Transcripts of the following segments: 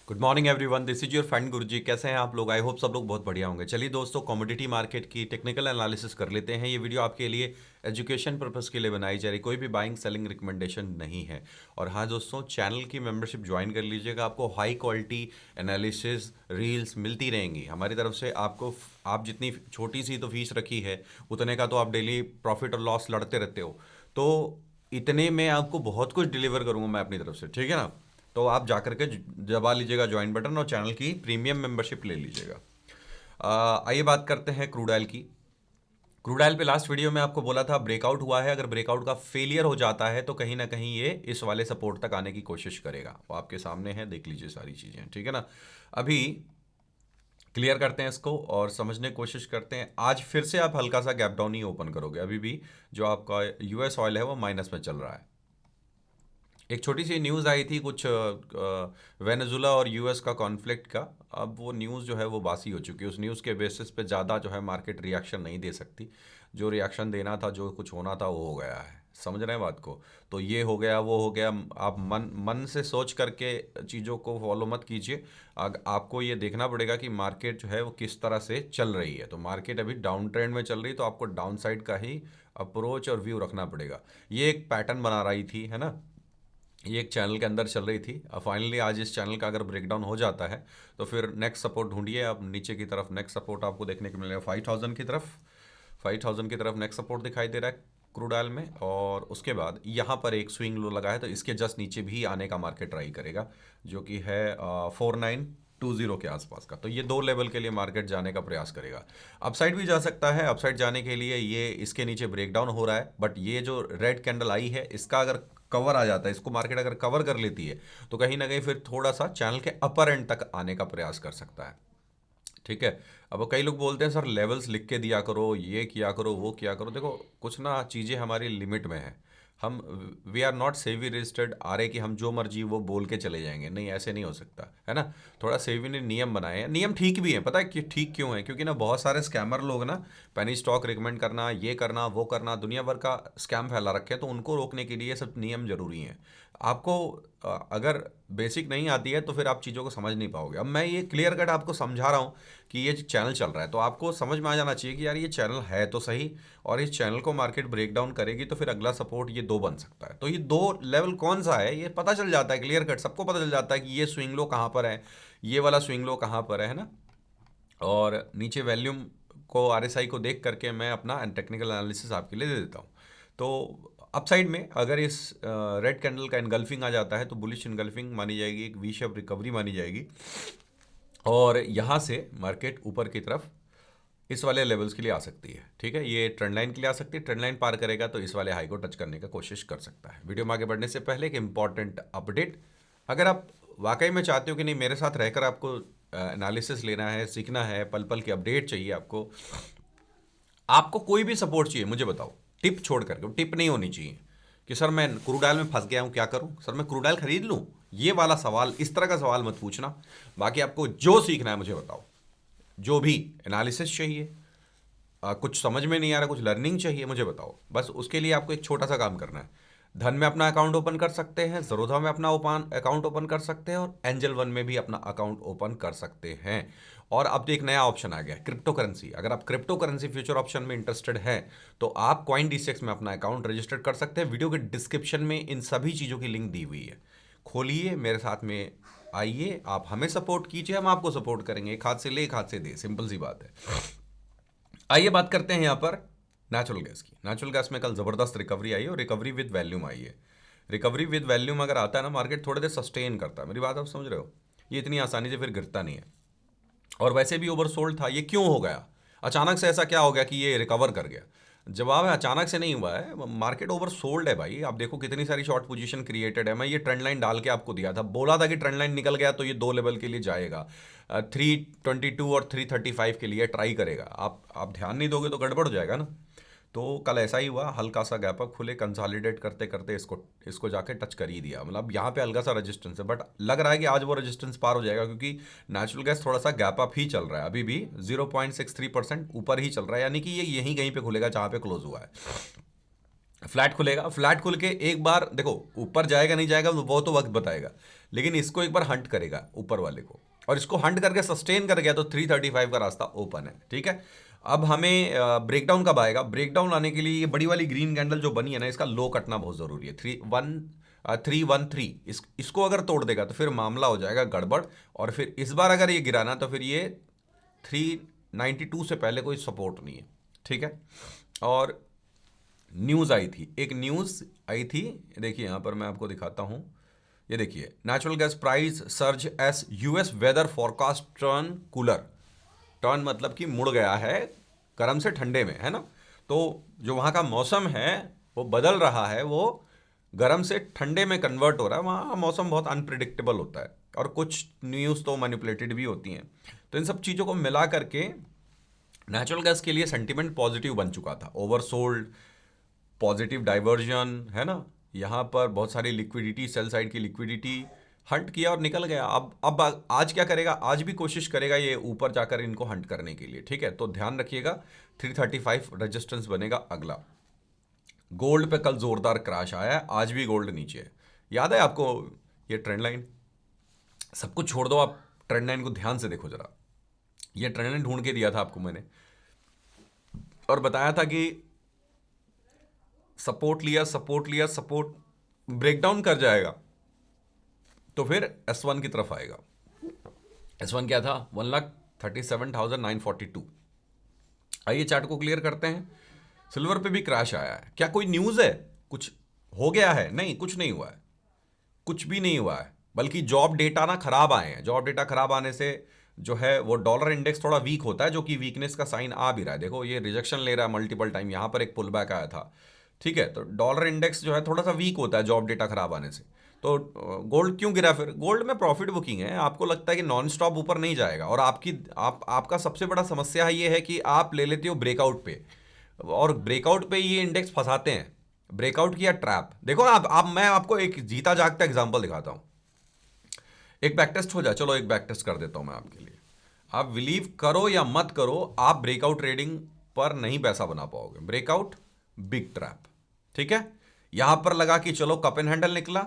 Good morning everyone, this is your friend Guruji. कैसे हैं आप लोग? आई होप सब लोग बहुत बढ़िया होंगे। चलिए दोस्तों, कमोडिटी मार्केट की टेक्निकल एनालिसिस कर लेते हैं। ये वीडियो आपके लिए एजुकेशन पर्पस के लिए बनाई जा रही, कोई भी बाइंग सेलिंग रिकमेंडेशन नहीं है। और हाँ दोस्तों, चैनल की मेंबरशिप ज्वाइन कर लीजिएगा, आपको हाई क्वालिटी एनालिसिस रील्स मिलती रहेंगी हमारी तरफ से। आपको आप जितनी छोटी सी तो फीस रखी है, उतने का तो आप डेली प्रॉफिट और लॉस लड़ते रहते हो, तो इतने में आपको बहुत कुछ डिलीवर करूंगा मैं अपनी तरफ से, ठीक है ना। तो आप जाकर के दबा लीजिएगा ज्वाइन बटन और चैनल की प्रीमियम मेंबरशिप ले लीजिएगा। आइए बात करते हैं क्रूड ऑयल की। क्रूड ऑयल पे लास्ट वीडियो में आपको बोला था ब्रेकआउट हुआ है, अगर ब्रेकआउट का फेलियर हो जाता है तो कहीं ना कहीं ये इस वाले सपोर्ट तक आने की कोशिश करेगा। वो आपके सामने है, देख लीजिए सारी चीज़ें, ठीक है ना। अभी क्लियर करते हैं इसको और समझने की कोशिश करते हैं। आज फिर से आप हल्का सा गैप डाउन ही ओपन करोगे। अभी भी जो आपका यूएस ऑयल है वो माइनस में चल रहा है। एक छोटी सी न्यूज़ आई थी कुछ वेनेजुला और यूएस का कॉन्फ्लिक्ट का। अब वो न्यूज़ जो है वो बासी हो चुकी है। उस न्यूज़ के बेसिस पे ज़्यादा जो है मार्केट रिएक्शन नहीं दे सकती। जो रिएक्शन देना था, जो कुछ होना था, वो हो गया है। समझ रहे हैं बात को? तो ये हो गया, वो हो गया। आप मन मन से सोच करके चीज़ों को फॉलो मत कीजिए। आपको ये देखना पड़ेगा कि मार्केट जो है वो किस तरह से चल रही है। तो मार्केट अभी डाउन ट्रेंड में चल रही है, तो आपको डाउन साइड का ही अप्रोच और व्यू रखना पड़ेगा। ये एक पैटर्न बना रही थी, है ना। ये एक चैनल के अंदर चल रही थी। फाइनली आज इस चैनल का अगर ब्रेकडाउन हो जाता है तो फिर नेक्स्ट सपोर्ट ढूंढिए अब नीचे की तरफ। नेक्स्ट सपोर्ट आपको देखने को मिलेगा 5000 की तरफ। 5000 की तरफ नेक्स्ट सपोर्ट दिखाई दे रहा है क्रूड ऑयल में। और उसके बाद यहाँ पर एक स्विंग लो लगा है, तो इसके जस्ट नीचे भी आने का मार्केट ट्राई करेगा, जो कि है 4920 के आसपास का। तो ये दो लेवल के लिए मार्केट जाने का प्रयास करेगा। अपसाइड भी जा सकता है। अपसाइड जाने के लिए ये इसके नीचे ब्रेकडाउन हो रहा है, बट ये जो रेड कैंडल आई है इसका अगर कवर आ जाता है, इसको मार्केट अगर कवर कर लेती है, तो कहीं ना कहीं फिर थोड़ा सा चैनल के अपर एंड तक आने का प्रयास कर सकता है, ठीक है। अब कई लोग बोलते हैं सर लेवल्स लिख के दिया करो, ये किया करो, वो किया करो। देखो, कुछ ना चीज़ें हमारी लिमिट में है। हम वी आर नॉट सेवी रजिस्टर्ड आर ए कि हम जो मर्जी वो बोल के चले जाएंगे, नहीं, ऐसे नहीं हो सकता, है ना। थोड़ा सेवी ने नियम बनाए हैं। नियम ठीक भी हैं, पता है कि ठीक क्यों है? क्योंकि ना बहुत सारे स्कैमर लोग ना पेनी स्टॉक रिकमेंड करना, ये करना, वो करना, दुनिया भर का स्कैम फैला रखे हैं। तो उनको रोकने के लिए ये सब नियम जरूरी हैं। आपको अगर बेसिक नहीं आती है तो फिर आप चीज़ों को समझ नहीं पाओगे। अब मैं ये क्लियर कट आपको समझा रहा हूँ कि ये चैनल चल रहा है, तो आपको समझ में आ जाना चाहिए कि यार ये चैनल है तो सही, और इस चैनल को मार्केट ब्रेक डाउन करेगी तो फिर अगला सपोर्ट ये दो बन सकता है। तो ये दो लेवल कौन सा है ये पता चल जाता है, क्लियर कट सबको पता चल जाता है कि ये स्विंग लो कहाँ पर है, ये वाला स्विंग लो कहाँ पर है ना। और नीचे वैल्यूम को, आरएसआई को देख करके मैं अपना टेक्निकल एनालिसिस आपके लिए दे देता हूँ। तो अपसाइड में अगर इस रेड कैंडल का इनगल्फिंग आ जाता है तो बुलिश इनगल्फिंग मानी जाएगी, एक वी शेप रिकवरी मानी जाएगी। और यहाँ से मार्केट ऊपर की तरफ इस वाले लेवल्स के लिए आ सकती है, ठीक है। ये ट्रेंड लाइन के लिए आ सकती है। ट्रेंड लाइन पार करेगा तो इस वाले हाई को टच करने का कोशिश कर सकता है। वीडियो में आगे बढ़ने से पहले एक इंपॉर्टेंट अपडेट, अगर आप वाकई में चाहते हो कि नहीं मेरे साथ रहकर आपको एनालिसिस लेना है, सीखना है, पल पल की अपडेट चाहिए आपको, आपको कोई भी सपोर्ट चाहिए मुझे बताओ, टिप छोड़ करके। टिप नहीं होनी चाहिए कि सर मैं क्रूड ऑयल में फंस गया हूँ क्या करूँ, सर मैं क्रूड ऑयल खरीद लूँ, ये वाला सवाल, इस तरह का सवाल मत पूछना। बाकी आपको जो सीखना है मुझे बताओ, जो भी एनालिसिस चाहिए, कुछ समझ में नहीं आ रहा, कुछ लर्निंग चाहिए, मुझे बताओ। बस उसके लिए आपको एक छोटा सा काम करना है। धन में अपना अकाउंट ओपन कर सकते हैं, ज़रोधा में अपना ओपन अकाउंट ओपन कर सकते हैं, और एंजल वन में भी अपना अकाउंट ओपन कर सकते हैं। और अब तो एक नया ऑप्शन आ गया है, क्रिप्टो करेंसी। अगर आप क्रिप्टो करेंसी फ्यूचर ऑप्शन में इंटरेस्टेड हैं तो आप कॉइन डीसीएक्स में अपना अकाउंट रजिस्टर कर सकते हैं। वीडियो के डिस्क्रिप्शन में इन सभी चीज़ों की लिंक दी हुई है। खोलिए, मेरे साथ में आइए, आप हमें सपोर्ट कीजिए, हम आपको सपोर्ट करेंगे। एक हाथ से ले, एक हाथ से दे, सिंपल सी बात है। आइए बात करते हैं यहाँ पर नेचुरल गैस की। नेचुरल गैस में कल ज़बरदस्त रिकवरी आई है और रिकवरी विद वैल्यूम आई है। रिकवरी विद वैल्यूम अगर आता है ना, मार्केट थोड़े देर सस्टेन करता है। मेरी बात आप समझ रहे हो? ये इतनी आसानी से फिर गिरता नहीं है। और वैसे भी ओवरसोल्ड था, ये क्यों हो गया? अचानक से ऐसा क्या हो गया कि ये रिकवर कर गया? जवाब है, अचानक से नहीं हुआ है, मार्केट ओवरसोल्ड है भाई। आप देखो कितनी सारी शॉर्ट पोजीशन क्रिएटेड है। मैं ये ट्रेंड लाइन डाल के आपको दिया था, बोला था कि ट्रेंड लाइन निकल गया तो ये दो लेवल के लिए जाएगा, 322 और 335 के लिए ट्राई करेगा। आप ध्यान नहीं दोगे तो गड़बड़ हो जाएगा ना। तो कल ऐसा ही हुआ, हल्का सा गैप अप खुले, कंसोलिडेट करते करते इसको इसको जाके टच कर ही दिया। मतलब यहाँ पे हल्का सा रेजिस्टेंस है, बट लग रहा है कि आज वो रेजिस्टेंस पार हो जाएगा, क्योंकि नेचुरल गैस थोड़ा सा गैप अप ही चल रहा है। अभी भी 0.63% ऊपर ही चल रहा है, यानी कि ये यहीं कहीं पे खुलेगा जहाँ पे क्लोज हुआ है। फ्लैट खुलेगा, फ्लैट खुल के एक बार देखो ऊपर जाएगा नहीं जाएगा वो तो वक्त बताएगा, लेकिन इसको एक बार हंट करेगा ऊपर वाले को, और इसको हंट करके सस्टेन कर गया तो 335 का रास्ता ओपन है। ठीक है, अब हमें ब्रेकडाउन कब आएगा? ब्रेकडाउन आने के लिए ये बड़ी वाली ग्रीन कैंडल जो बनी है ना, इसका लो कटना बहुत जरूरी है। 313 इसको अगर तोड़ देगा तो फिर मामला हो जाएगा गड़बड़, और फिर इस बार अगर ये गिराना तो फिर ये 392 से पहले कोई सपोर्ट नहीं है। ठीक है, और न्यूज़ आई थी, एक न्यूज़ आई थी, देखिए यहाँ पर मैं आपको दिखाता हूँ। ये देखिए, natural gas price surge as US weather forecast turn cooler. Turn मतलब कि मुड़ गया है गर्म से ठंडे में, है ना। तो जो वहाँ का मौसम है वो बदल रहा है, वो गर्म से ठंडे में कन्वर्ट हो रहा है। वहाँ मौसम बहुत अनप्रिडिक्टेबल होता है, और कुछ न्यूज़ तो मैनिपुलेटेड भी होती हैं। तो इन सब चीज़ों को मिला करके नेचुरल गैस के लिए सेंटिमेंट पॉजिटिव बन चुका था, ओवरसोल्ड, पॉजिटिव डाइवर्जन, है ना। यहाँ पर बहुत सारी लिक्विडिटी, सेल साइड की लिक्विडिटी हंट किया और निकल गया। अब आज क्या करेगा? आज भी कोशिश करेगा ये ऊपर जाकर इनको हंट करने के लिए। ठीक है, तो ध्यान रखिएगा 335 रेजिस्टेंस बनेगा अगला। गोल्ड पे कल जोरदार क्रैश आया है, आज भी गोल्ड नीचे है। याद है आपको ये ट्रेंड लाइन? सब कुछ छोड़ दो, आप ट्रेंड लाइन को ध्यान से देखो जरा। ये ट्रेंड लाइन ढूंढ के दिया था आपको मैंने, और बताया था कि सपोर्ट लिया, सपोर्ट लिया, सपोर्ट ब्रेकडाउन कर जाएगा तो फिर S1 की तरफ आएगा। S1 क्या था? 1,37,942। आइए चार्ट को क्लियर करते हैं। सिल्वर पे भी क्रैश आया है। क्या कोई न्यूज़ है? कुछ हो गया है? नहीं, कुछ नहीं हुआ है, कुछ भी नहीं हुआ है। बल्कि जॉब डेटा ना खराब आए हैं। जॉब डेटा खराब आने से जो है वो डॉलर इंडेक्स थोड़ा वीक होता है, जो कि वीकनेस का साइन आ भी रहा है। देखो ये रिजेक्शन ले रहा है मल्टीपल टाइम, यहाँ पर एक पुल बैक आया था। ठीक है, तो डॉलर इंडेक्स जो है थोड़ा सा वीक होता है जॉब डेटा खराब आने से। तो गोल्ड क्यों गिरा? फिर गोल्ड में प्रॉफिट बुकिंग है। आपको लगता है कि नॉन स्टॉप ऊपर नहीं जाएगा, और आपका सबसे बड़ा समस्या ये है कि आप ले लेते हो ब्रेकआउट पे, और ब्रेकआउट पे ये इंडेक्स फंसाते हैं। ब्रेकआउट किया ट्रैप। देखो आप मैं आपको एक जीता जागता एग्जांपल दिखाता हूं। एक बैक टेस्ट हो जाए, चलो एक बैक टेस्ट कर देता हूं मैं आपके लिए। आप बिलीव करो या मत करो, आप ब्रेकआउट ट्रेडिंग पर नहीं पैसा बना पाओगे। Breakout, big trap. ठीक है, यहां पर लगा कि चलो कप एंड हैंडल निकला,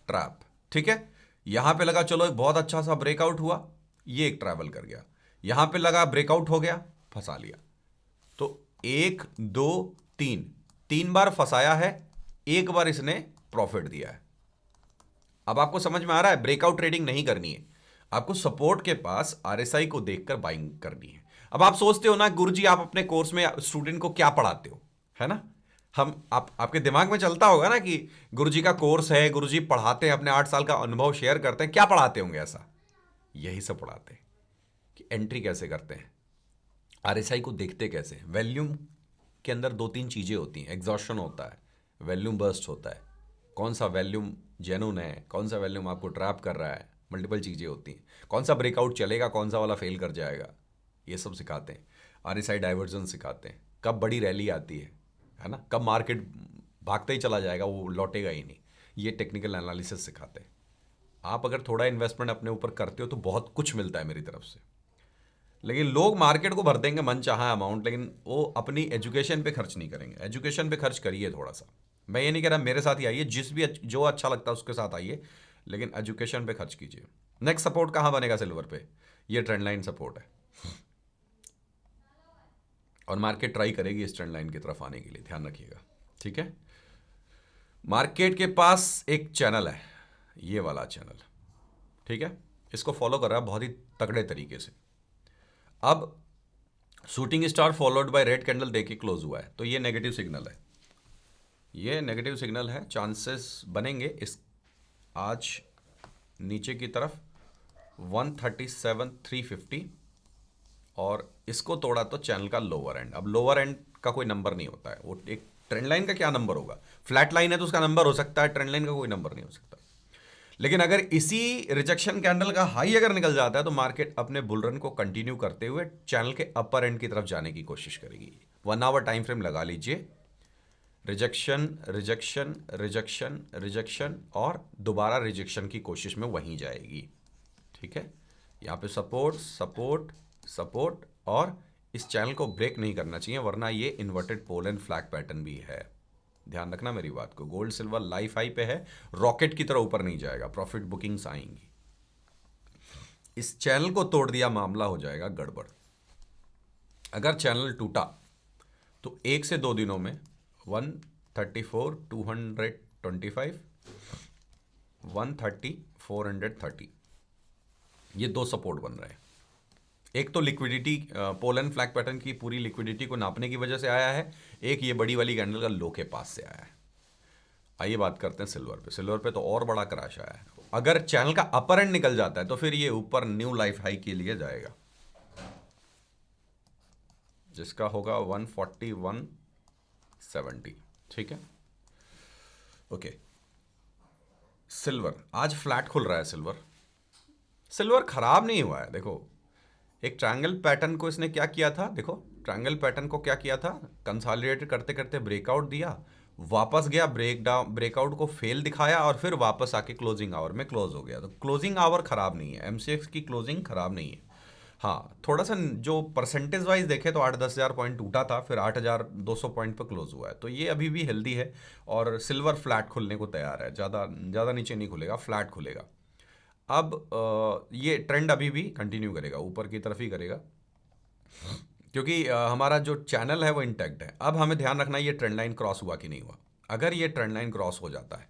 ट्रैप। ठीक है, यहां पे लगा चलो एक बहुत अच्छा सा ब्रेकआउट हुआ, ये एक ट्रैवल कर गया। यहां पे लगा ब्रेकआउट हो गया, फंसा लिया। तो 1 2 3 तीन बार फंसाया है, एक बार इसने प्रॉफिट दिया है। अब आपको समझ में आ रहा है? ब्रेकआउट ट्रेडिंग नहीं करनी है, आपको सपोर्ट के पास आरएसआई को देखकर बाइंग करनी है। अब आप सोचते हो ना गुरुजी आप अपने कोर्स में स्टूडेंट को क्या पढ़ाते हो, है ना। आपके दिमाग में चलता होगा ना कि गुरुजी का कोर्स है, गुरुजी पढ़ाते हैं, अपने 8 साल का अनुभव शेयर करते हैं। क्या पढ़ाते होंगे ऐसा? यही सब पढ़ाते हैं कि एंट्री कैसे करते हैं, आरएसआई को देखते कैसे। वैल्यूम के अंदर 2 3 चीज़ें होती हैं। एग्जॉशन होता है, वैल्यूम बर्स्ट होता है, कौन सा वैल्यूम जेन्युइन है, कौन सा वैल्यूम आपको ट्रैप कर रहा है, मल्टीपल चीज़ें होती हैं। कौन सा ब्रेकआउट चलेगा, कौन सा वाला फेल कर जाएगा, ये सब सिखाते हैं। आरएसआई डाइवर्जन सिखाते हैं, कब बड़ी रैली आती है ना, कब मार्केट भागते ही चला जाएगा, वो लौटेगा ही नहीं। ये टेक्निकल एनालिसिस सिखाते हैं। आप अगर थोड़ा इन्वेस्टमेंट अपने ऊपर करते हो तो बहुत कुछ मिलता है मेरी तरफ से। लेकिन लोग मार्केट को भर देंगे मन चाहा अमाउंट, लेकिन वो अपनी एजुकेशन पे खर्च नहीं करेंगे। एजुकेशन पे खर्च करिए थोड़ा सा। मैं ये नहीं कह रहा मेरे साथ ही आइए, जो अच्छा लगता है उसके साथ आइए, लेकिन एजुकेशन पे खर्च कीजिए। नेक्स्ट सपोर्ट कहाँ बनेगा सिल्वर पे? ये ट्रेंड लाइन सपोर्ट है, और मार्केट ट्राई करेगी इस ट्रेंड लाइन की तरफ आने के लिए, ध्यान रखिएगा। ठीक है, मार्केट के पास एक चैनल है, ये वाला चैनल। ठीक है, इसको फॉलो कर रहा है बहुत ही तगड़े तरीके से। अब shooting star followed by red candle देके क्लोज हुआ है, तो ये नेगेटिव सिग्नल है, ये नेगेटिव सिग्नल है। चांसेस बनेंगे इस आज नीचे की तरफ 137,350, और इसको तोड़ा तो चैनल का लोअर एंड। अब लोअर एंड का कोई नंबर नहीं होता है, वो एक ट्रेंड लाइन का क्या नंबर होगा? फ्लैट लाइन है तो उसका नंबर हो सकता है, ट्रेंड लाइन का कोई नंबर नहीं हो सकता। लेकिन अगर इसी रिजेक्शन कैंडल का हाई अगर निकल जाता है तो मार्केट अपने बुल रन को कंटिन्यू करते हुए चैनल के अपर एंड की तरफ जाने की कोशिश करेगी। 1 आवर टाइम फ्रेम लगा लीजिए। रिजेक्शन, रिजेक्शन, रिजेक्शन, रिजेक्शन, और दोबारा रिजेक्शन की कोशिश में वहीं जाएगी। ठीक है, यहाँ पे सपोर्ट, सपोर्ट, सपोर्ट, और इस चैनल को ब्रेक नहीं करना चाहिए, वरना ये inverted pole and flag pattern भी है। ध्यान रखना मेरी बात को। गोल्ड सिल्वर लाइफ हाई पे है, रॉकेट की तरह ऊपर नहीं जाएगा, प्रॉफिट बुकिंग्स आएंगी। इस चैनल को तोड़ दिया, मामला हो जाएगा गड़बड़। अगर चैनल टूटा तो 1 से 2 दिनों में 134, 225, 130, 430 ये 2 सपोर्ट बन रहे हैं। एक तो liquidity, pole and flag pattern की पूरी लिक्विडिटी को नापने की वजह से आया है, एक ये बड़ी वाली कैंडल का लो के पास से आया है। आइए बात करते हैं सिल्वर पे। सिल्वर पे तो और बड़ा क्रैश आया है। अगर चैनल का अपर एंड निकल जाता है तो फिर ये ऊपर न्यू लाइफ हाई के लिए जाएगा, जिसका होगा 141.70। ठीक है, ओके। सिल्वर आज फ्लैट खुल रहा है। सिल्वर खराब नहीं हुआ है। देखो, एक ट्रायंगल पैटर्न को इसने क्या किया था, देखो ट्रायंगल पैटर्न को क्या किया था, कंसोलिडेट करते करते ब्रेकआउट दिया, वापस गया, ब्रेकआउट को फेल दिखाया और फिर वापस आके क्लोजिंग आवर में क्लोज हो गया। तो क्लोजिंग आवर खराब नहीं है, एमसीएक्स की क्लोजिंग खराब नहीं है। हाँ, थोड़ा सा जो परसेंटेज वाइज देखे तो 8-10 हज़ार पॉइंट टूटा था, फिर 8,200 पॉइंट पर क्लोज हुआ है, तो ये अभी भी हेल्दी है। और सिल्वर फ्लैट खुलने को तैयार है, ज़्यादा नीचे नहीं खुलेगा, फ्लैट खुलेगा। अब ये ट्रेंड अभी भी कंटिन्यू करेगा, ऊपर की तरफ ही करेगा, क्योंकि हमारा जो चैनल है वो इंटैक्ट है। अब हमें ध्यान रखना है ये ट्रेंड लाइन क्रॉस हुआ कि नहीं हुआ। अगर ये ट्रेंड लाइन क्रॉस हो जाता है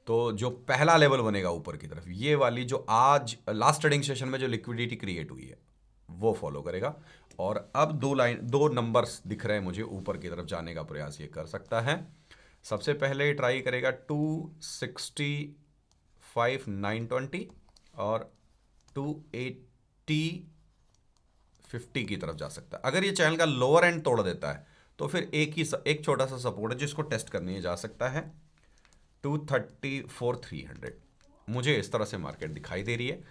तो जो पहला लेवल बनेगा ऊपर की तरफ, ये वाली जो आज लास्ट ट्रेडिंग सेशन में जो लिक्विडिटी क्रिएट हुई है वो फॉलो करेगा। और अब 2 नंबर्स दिख रहे हैं मुझे ऊपर की तरफ जाने का प्रयास ये कर सकता है। सबसे पहले ट्राई करेगा 265,920 और 280.50 की तरफ जा सकता है। अगर ये चैनल का लोअर एंड तोड़ देता है तो फिर एक छोटा सा सपोर्ट है जिसको टेस्ट करने जा सकता है 234,300। मुझे इस तरह से मार्केट दिखाई दे रही है।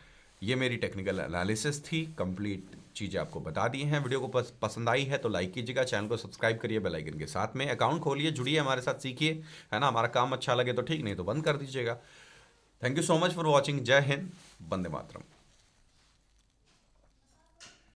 ये मेरी टेक्निकल एनालिसिस थी, कंप्लीट चीज़ें आपको बता दी हैं। वीडियो को पसंद आई है तो लाइक कीजिएगा, चैनल को सब्सक्राइब करिए बेल आइकन के साथ में, अकाउंट खोलिए, जुड़िए हमारे साथ, सीखिए, है ना। हमारा काम अच्छा लगे तो ठीक, नहीं तो बंद कर दीजिएगा। Thank you so much for watching. जय हिंद, वंदे मातरम।